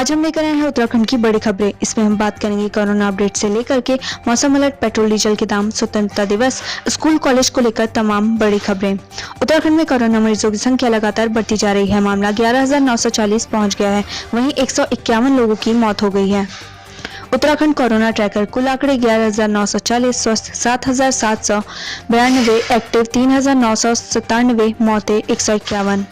आज हम लेकर आए हैं उत्तराखंड की बड़ी खबरें। इसमें हम बात करेंगे कोरोना अपडेट से लेकर के मौसम अलर्ट, पेट्रोल डीजल के दाम, स्वतंत्रता दिवस, स्कूल कॉलेज को लेकर तमाम बड़ी खबरें। उत्तराखंड में कोरोना मरीजों की संख्या लगातार बढ़ती जा रही है। मामला 11,940 पहुंच गया है। वहीं 151 लोगों की मौत हो गई है। उत्तराखंड कोरोना ट्रैकर कुल आंकड़े 11,940, स्वस्थ 7,792, एक्टिव 3,997, मौतें 151।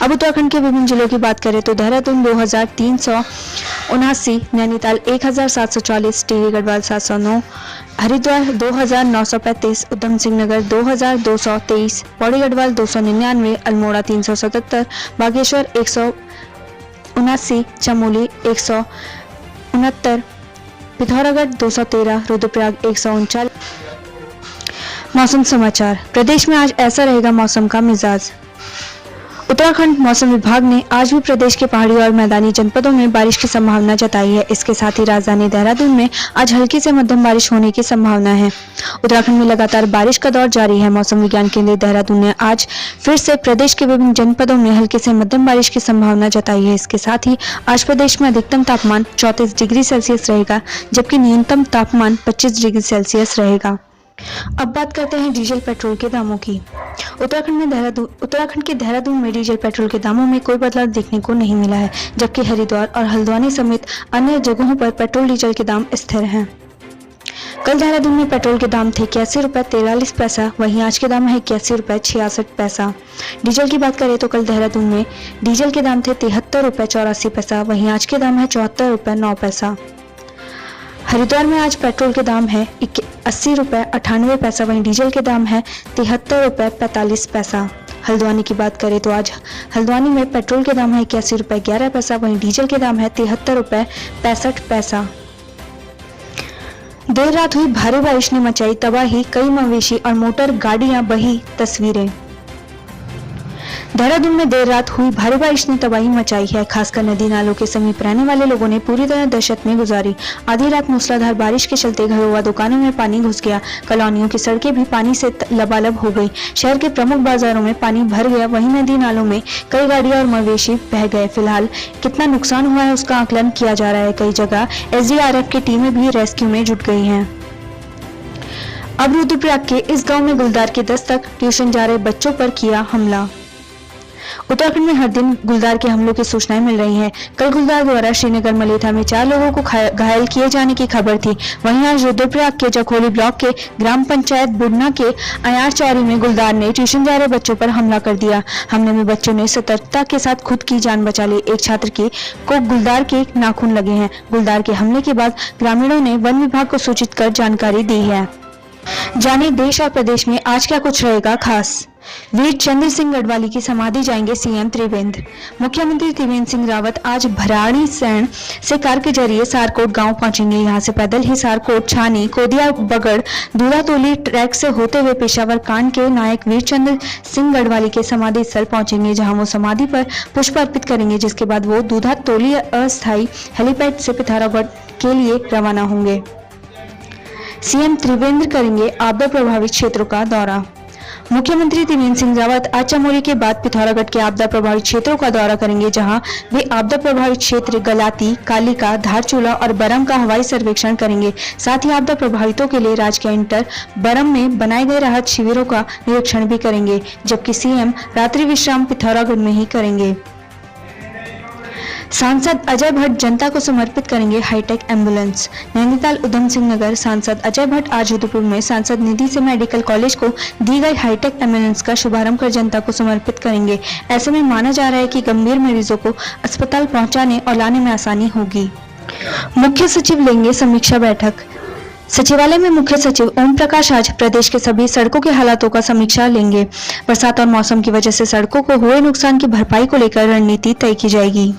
अब उत्तराखंड के विभिन्न जिलों की बात करें तो देहरादून 2,379, नैनीताल 1,740, टिहरी गढ़वाल 709, हरिद्वार 2,935, उधम सिंह नगर 2,223, पौड़ी गढ़वाल 299, अल्मोड़ा 377, बागेश्वर 179, चमोली 169, पिथौरागढ़ 213, रुद्रप्रयाग 139। मौसम समाचार। प्रदेश में आज ऐसा रहेगा मौसम का मिजाज। उत्तराखंड मौसम विभाग ने आज भी प्रदेश के पहाड़ी और मैदानी जनपदों में बारिश की संभावना जताई है। इसके साथ ही राजधानी देहरादून में आज हल्की से मध्यम बारिश होने की संभावना है। उत्तराखंड में लगातार बारिश का दौर जारी है। मौसम विज्ञान केंद्र देहरादून ने आज फिर से प्रदेश के विभिन्न जनपदों में हल्की से मध्यम बारिश की संभावना जताई है। इसके साथ ही आज प्रदेश में अधिकतम तापमान 34 डिग्री सेल्सियस रहेगा, जबकि न्यूनतम तापमान 25 डिग्री सेल्सियस रहेगा। अब बात करते हैं डीजल पेट्रोल के दामों की। उत्तराखंड के देहरादून में डीजल पेट्रोल के दामों में कोई बदलाव देखने को नहीं मिला है, जबकि हरिद्वार और हल्द्वानी समेत अन्य जगहों पर पेट्रोल डीजल के दाम स्थिर हैं। कल देहरादून में पेट्रोल के दाम थे 81 रुपए 43 पैसा, वहीं आज के दाम है 81 रुपए 66 पैसा। डीजल की बात करें तो कल देहरादून में डीजल के दाम थे 73 रुपए 84 पैसा, वहीं आज के दाम है 74 रुपए 9 पैसा। हरिद्वार में आज पेट्रोल के दाम है 80 रुपए 98 पैसा, वहीं डीजल के दाम है 73 रुपए 45 पैसा। हल्द्वानी की बात करें तो आज हल्द्वानी में पेट्रोल के दाम है 81 रुपए 11 पैसा, वहीं डीजल के दाम है 73 रुपए 65 पैसा। देर रात हुई भारी बारिश ने मचाई तबाही, कई मवेशी और मोटर गाड़ियां बही तस्वीरें। देहरादून में देर रात हुई भारी बारिश ने तबाही मचाई है। खासकर नदी नालों के समीप रहने वाले लोगों ने पूरी तरह दहशत में गुजारी। आधी रात मूसलाधार बारिश के चलते घरों व दुकानों में पानी घुस गया। कॉलोनियों की सड़कें भी पानी से लबालब हो गई। शहर के प्रमुख बाजारों में पानी भर गया। वहीं नदी नालों में कई गाड़ियां और मवेशी बह गए। फिलहाल कितना नुकसान हुआ है उसका आकलन किया जा रहा है। कई जगह SDRF की टीमें भी रेस्क्यू में जुट गई हैं। अब रुद्रप्रयाग के इस गाँव में गुलदार की दस्तक, ट्यूशन जा रहे बच्चों पर किया हमला। उत्तराखंड में हर दिन गुलदार के हमलों की सूचनाएं मिल रही हैं। कल गुलदार द्वारा श्रीनगर मलेथा में 4 लोगों को घायल किए जाने की खबर थी। वहीं आज रुद्रप्रयाग के जखोली ब्लॉक के ग्राम पंचायत बुढ़ना के अयारचौरी में गुलदार ने ट्यूशन जा रहे बच्चों पर हमला कर दिया। हमले में बच्चों ने सतर्कता के साथ खुद की जान बचा ली। एक छात्र को गुलदार के नाखून लगे हैं। गुलदार के हमले के बाद ग्रामीणों ने वन विभाग को सूचित कर जानकारी दी है। जाने देश और प्रदेश में आज क्या कुछ रहेगा खास। वीर चंद्र सिंह गढ़वाली की समाधि जाएंगे CM त्रिवेंद्र। मुख्यमंत्री त्रिवेंद्र सिंह रावत आज भराड़ी सैण से कार के जरिए सारकोट गांव पहुंचेंगे। यहां से पैदल ही सारकोट, छानी, कोदिया, बगड़, दूधातोली ट्रैक से होते हुए पेशावर कांड के नायक वीर चंद्र सिंह गढ़वाली के समाधि स्थल पहुंचेंगे, जहां वो समाधि पर पुष्प अर्पित करेंगे, जिसके बाद वो दूधातोली अस्थायी हेलीपैड से पिथौरागढ़ के लिए रवाना होंगे। CM त्रिवेंद्र करेंगे आपदा प्रभावित क्षेत्रों का दौरा। मुख्यमंत्री त्रिवेंद्र सिंह रावत आज चमोली के बाद पिथौरागढ़ के आपदा प्रभावित क्षेत्रों का दौरा करेंगे, जहां वे आपदा प्रभावित क्षेत्र गलाती, कालिका, धारचूला और बरम का हवाई सर्वेक्षण करेंगे। साथ ही आपदा प्रभावितों के लिए राजकीय इंटर बरम में बनाए गए राहत शिविरों का निरीक्षण भी करेंगे, जबकि CM रात्रि विश्राम पिथौरागढ़ में ही करेंगे। सांसद अजय भट्ट जनता को समर्पित करेंगे हाईटेक एम्बुलेंस। नैनीताल उधम सिंह नगर सांसद अजय भट्ट आज रुद्रपुर में सांसद निधि से मेडिकल कॉलेज को दी गई हाईटेक एम्बुलेंस का शुभारंभ कर जनता को समर्पित करेंगे। ऐसे में माना जा रहा है कि गंभीर मरीजों को अस्पताल पहुंचाने और लाने में आसानी होगी। मुख्य सचिव लेंगे समीक्षा बैठक। सचिवालय में मुख्य सचिव ओम प्रकाश आज प्रदेश के सभी सड़कों के हालातों का समीक्षा लेंगे। बरसात और मौसम की वजह से सड़कों को हुए नुकसान की भरपाई को लेकर रणनीति तय की जाएगी।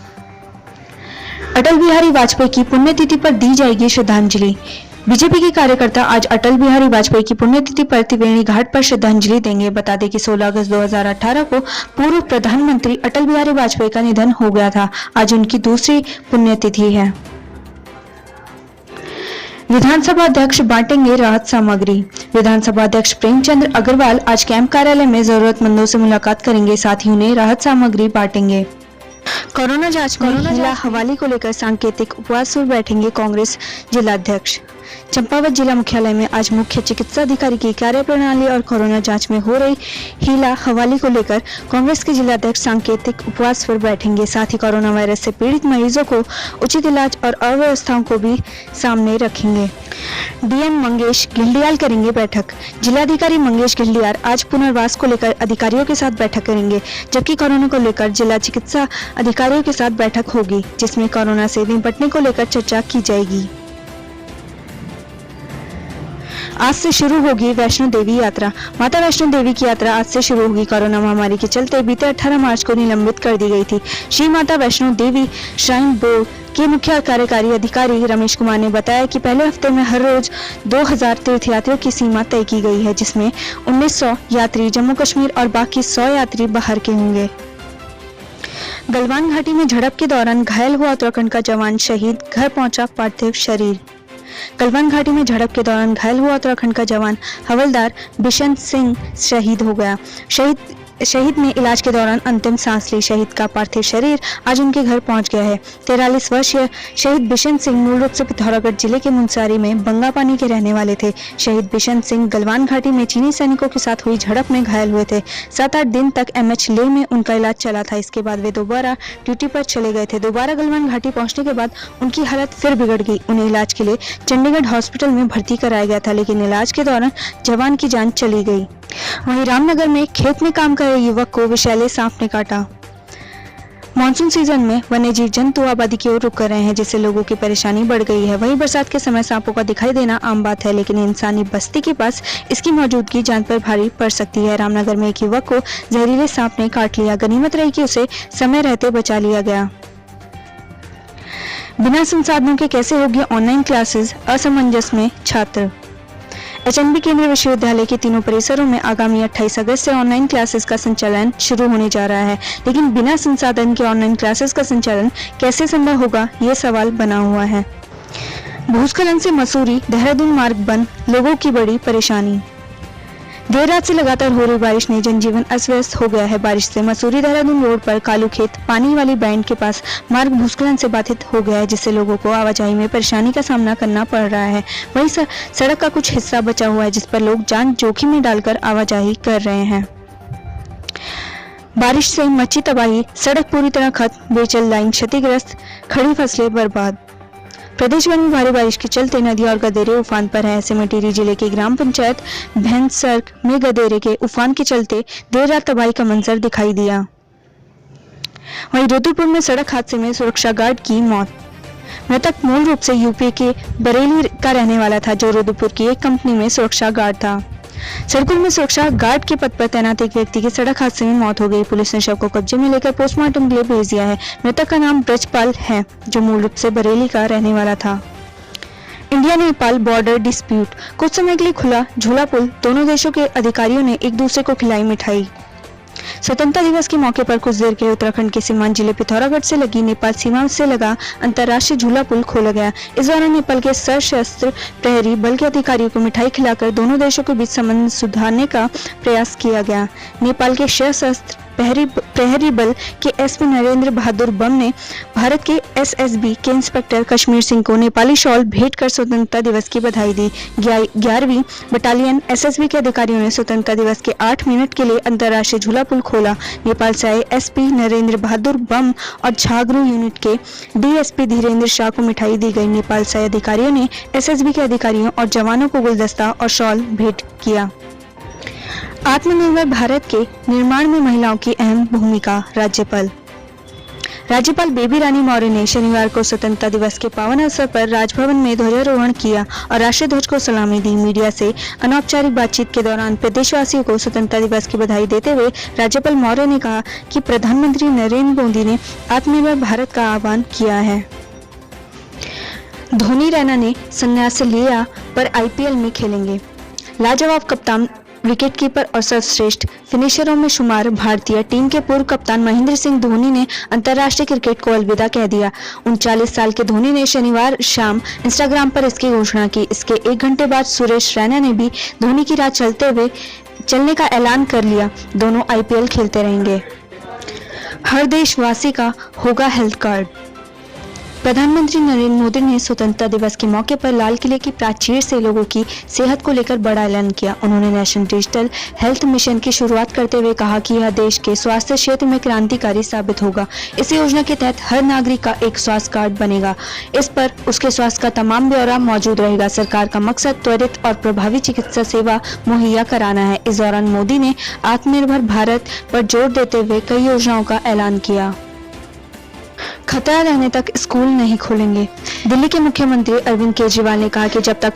अटल बिहारी वाजपेयी की पुण्यतिथि पर दी जाएगी श्रद्धांजलि। बीजेपी के कार्यकर्ता आज अटल बिहारी वाजपेयी की पुण्यतिथि पर त्रिवेणी घाट पर श्रद्धांजलि देंगे। बता दें कि 16 अगस्त 2018 को पूर्व प्रधानमंत्री अटल बिहारी वाजपेयी का निधन हो गया था। आज उनकी दूसरी पुण्यतिथि है। विधानसभा अध्यक्ष बांटेंगे राहत सामग्री। विधानसभा अध्यक्ष प्रेमचंद अग्रवाल आज कैंप कार्यालय में जरूरतमंदों से मुलाकात करेंगे, साथ ही उन्हें राहत सामग्री बांटेंगे। कोरोना जांच में हीला हवाले को लेकर सांकेतिक उपवास पर बैठेंगे कांग्रेस जिलाध्यक्ष। चंपावत जिला मुख्यालय में आज मुख्य चिकित्सा अधिकारी की कार्यप्रणाली और कोरोना जांच में हो रही हीला हवाले को लेकर कांग्रेस के जिलाध्यक्ष सांकेतिक उपवास पर बैठेंगे। साथ ही कोरोना वायरस से पीड़ित मरीजों को उचित इलाज और अव्यवस्थाओं को भी सामने रखेंगे। डीएम मंगेश घिल्डियाल करेंगे बैठक। जिलाधिकारी मंगेश घिल्डियाल आज पुनर्वास को लेकर अधिकारियों के साथ बैठक करेंगे, जबकि कोरोना को लेकर जिला चिकित्सा अधिकारियों के साथ बैठक होगी, जिसमें कोरोना से निपटने को लेकर चर्चा की जाएगी। आज से शुरू होगी वैष्णो देवी यात्रा। माता वैष्णो देवी की यात्रा आज से शुरू होगी। कोरोना महामारी के चलते बीते 18 मार्च को निलंबित कर दी गई थी। श्री माता वैष्णो देवी श्राइन बोर्ड के मुख्य कार्यकारी अधिकारी रमेश कुमार ने बताया कि पहले हफ्ते में हर रोज 2000 तीर्थयात्रियों की सीमा तय की गई है, जिसमें 1900 यात्री जम्मू कश्मीर और बाकी 100 यात्री बाहर के होंगे। गलवान घाटी में झड़प के दौरान घायल हुआ उत्तराखंड का जवान शहीद, घर पहुंचा पार्थिव शरीर। गलवान घाटी में झड़प के दौरान घायल हुआ उत्तराखंड का जवान हवलदार बिशन सिंह शहीद हो गया। शहीद ने इलाज के दौरान अंतिम सांस ली। शहीद का पार्थिव शरीर आज उनके घर पहुंच गया है। 43 वर्षीय शहीद बिशन सिंह मूल रूप से पिथौरागढ़ जिले के मुनस्यारी में बंगापानी के रहने वाले थे। शहीद बिशन सिंह गलवान घाटी में चीनी सैनिकों के साथ हुई झड़प में घायल हुए थे। 7-8 दिन तक एमएच लेह में उनका इलाज चला था। इसके बाद वे दोबारा ड्यूटी पर चले गए थे। दोबारा गलवान घाटी पहुंचने के बाद उनकी हालत फिर बिगड़ गई। उन्हें इलाज के लिए चंडीगढ़ हॉस्पिटल में भर्ती कराया गया था, लेकिन इलाज के दौरान जवान की जान चली गई। वहीं रामनगर में खेत में काम कर रहे युवक को विषैले सांप ने काटा। मानसून सीजन में वन्यजीव जंतु आबादी की ओर रुक कर रहे हैं, जिससे लोगों की परेशानी बढ़ गई है। वहीं बरसात के समय सांपों का दिखाई देना आम बात है, लेकिन इंसानी बस्ती के पास इसकी मौजूदगी जान पर भारी पड़ सकती है। रामनगर में एक युवक को जहरीले सांप ने काट लिया। गनीमत रही कि उसे समय रहते बचा लिया गया। बिना संसाधनों के कैसे होगी ऑनलाइन क्लासेस, असमंजस में छात्र। एचएनबी केंद्रीय विश्वविद्यालय के तीनों परिसरों में आगामी 28 अगस्त से ऑनलाइन क्लासेस का संचालन शुरू होने जा रहा है, लेकिन बिना संसाधन के ऑनलाइन क्लासेस का संचालन कैसे संभव होगा, ये सवाल बना हुआ है। भूस्खलन से मसूरी देहरादून मार्ग बंद, लोगों की बड़ी परेशानी। देर रात से लगातार हो रही बारिश ने जनजीवन अस्त व्यस्त हो गया है। बारिश से मसूरी देहरादून रोड पर कालूखेत पानी वाली बैंड के पास मार्ग भूस्खलन से बाधित हो गया है, जिससे लोगों को आवाजाही में परेशानी का सामना करना पड़ रहा है। वहीं सड़क का कुछ हिस्सा बचा हुआ है, जिस पर लोग जान जोखिम में डालकर आवाजाही कर रहे हैं। बारिश से मची तबाही, सड़क पूरी तरह खत्म, बेचल लाइन क्षतिग्रस्त, खड़ी फसलें बर्बाद। प्रदेश भर में भारी बारिश के चलते नदियां और गदेरे उफान पर हैं। ऐसे में टिहरी जिले की ग्राम पंचायत भैंसर्क में गदेरे के उफान के चलते देर रात तबाही का मंजर दिखाई दिया। वहीं रुद्रपुर में सड़क हादसे में सुरक्षा गार्ड की मौत। मृतक मूल रूप से यूपी के बरेली का रहने वाला था, जो रुद्रपुर की एक कंपनी में सुरक्षा गार्ड था। सड़कों में सुरक्षा गार्ड के पद पर तैनात एक व्यक्ति की सड़क हादसे में मौत हो गई। पुलिस ने शव को कब्जे में लेकर पोस्टमार्टम के लिए भेज दिया है। मृतक का नाम ब्रजपाल है, जो मूल रूप से बरेली का रहने वाला था। India Nepal border dispute. कुछ समय के लिए खुला झूला पुल, दोनों देशों के अधिकारियों ने एक दूसरे को खिलाई मिठाई। स्वतंत्रता दिवस के मौके पर कुछ देर के उत्तराखंड के सीमांत जिले पिथौरागढ़ से लगी नेपाल सीमा से लगा अंतर्राष्ट्रीय झूला पुल खोला गया। इस दौरान नेपाल के सशस्त्र प्रहरी बल के अधिकारियों को मिठाई खिलाकर दोनों देशों के बीच संबंध सुधारने का प्रयास किया गया। नेपाल के सशस्त्र प्रहरी बल के एसपी नरेंद्र बहादुर बम ने भारत के एसएसबी के इंस्पेक्टर कश्मीर सिंह को नेपाली शॉल भेंट कर स्वतंत्रता दिवस की बधाई दी। 11वीं बटालियन एसएसबी के अधिकारियों ने स्वतंत्रता दिवस के 8 मिनट के लिए अंतर्राष्ट्रीय झूला पुल खोला। नेपाल से आए एसपी नरेंद्र बहादुर बम और झागरू यूनिट के डीएसपी धीरेन्द्र शाह को मिठाई दी गई। नेपाल से आए अधिकारियों ने एसएसबी के अधिकारियों और जवानों को गुलदस्ता और शॉल भेंट किया। आत्मनिर्भर भारत के निर्माण में महिलाओं की अहम भूमिका। राज्यपाल बेबी रानी मौर्य ने शनिवार को स्वतंत्रता दिवस के पावन अवसर पर राजभवन में ध्वजारोहण किया और राष्ट्रीय ध्वज को सलामी दी। मीडिया से अनौपचारिक बातचीत के दौरान प्रदेशवासियों को स्वतंत्रता दिवस की बधाई देते हुए राज्यपाल मौर्य ने कहा कि प्रधानमंत्री नरेंद्र मोदी ने आत्मनिर्भर भारत का आह्वान किया है। धोनी रैना ने संन्यास लिया पर आईपीएल में खेलेंगे। लाजवाब कप्तान, विकेटकीपर और सर्वश्रेष्ठ फिनिशरों में शुमार भारतीय टीम के पूर्व कप्तान महेंद्र सिंह धोनी ने अंतर्राष्ट्रीय क्रिकेट को अलविदा कह दिया। 39 साल के धोनी ने शनिवार शाम इंस्टाग्राम पर इसकी घोषणा की। इसके 1 घंटे बाद सुरेश रैना ने भी धोनी की राह चलने का ऐलान कर लिया। दोनों आईपीएल खेलते रहेंगे। हर देशवासी का होगा हेल्थ कार्ड। प्रधानमंत्री नरेंद्र मोदी ने स्वतंत्रता दिवस के मौके पर लाल किले की प्राचीर से लोगों की सेहत को लेकर बड़ा ऐलान किया। उन्होंने नेशनल डिजिटल हेल्थ मिशन की शुरुआत करते हुए कहा कि यह देश के स्वास्थ्य क्षेत्र में क्रांतिकारी साबित होगा। इस योजना के तहत हर नागरिक का एक स्वास्थ्य कार्ड बनेगा। इस पर उसके स्वास्थ्य का तमाम ब्यौरा मौजूद रहेगा। सरकार का मकसद त्वरित और प्रभावी चिकित्सा सेवा मुहैया कराना है। इस दौरान मोदी ने आत्मनिर्भर भारत पर जोर देते हुए कई योजनाओं का ऐलान किया। खतरा रहने तक स्कूल नहीं खोलेंगे। दिल्ली के मुख्यमंत्री अरविंद केजरीवाल ने कहा कि जब तक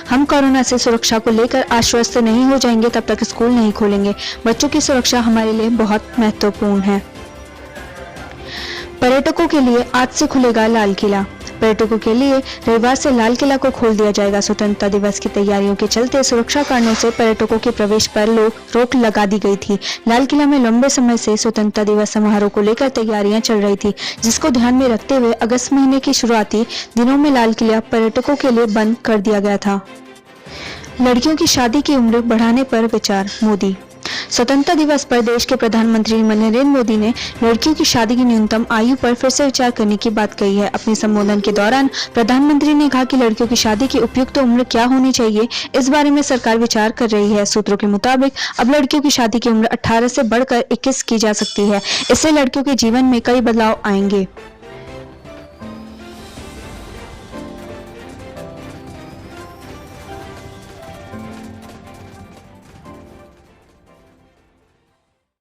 हम कोरोना से सुरक्षा को लेकर आश्वस्त नहीं हो जाएंगे तब तक स्कूल नहीं खोलेंगे। बच्चों की सुरक्षा हमारे लिए बहुत महत्वपूर्ण है। पर्यटकों के लिए आज से खुलेगा लाल किला। पर्यटकों के लिए रविवार से लाल किला को खोल दिया जाएगा। स्वतंत्रता दिवस की तैयारियों के चलते सुरक्षा कारणों से पर्यटकों के प्रवेश पर रोक लगा दी गई थी। लाल किला में लंबे समय से स्वतंत्रता दिवस समारोह को लेकर तैयारियां चल रही थी, जिसको ध्यान में रखते हुए अगस्त महीने की शुरुआती दिनों में लाल किला पर्यटकों के लिए बंद कर दिया गया था। लड़कियों की शादी की उम्र बढ़ाने पर विचार, मोदी। स्वतंत्रता दिवस पर देश के प्रधानमंत्री नरेंद्र मोदी ने लड़कियों की शादी की न्यूनतम आयु पर फिर से विचार करने की बात कही है। अपने संबोधन के दौरान प्रधानमंत्री ने कहा कि लड़कियों की शादी की उपयुक्त उम्र क्या होनी चाहिए, इस बारे में सरकार विचार कर रही है। सूत्रों के मुताबिक अब लड़कियों की शादी की उम्र 18 से बढ़कर 21 की जा सकती है। इससे लड़कियों के जीवन में कई बदलाव आएंगे।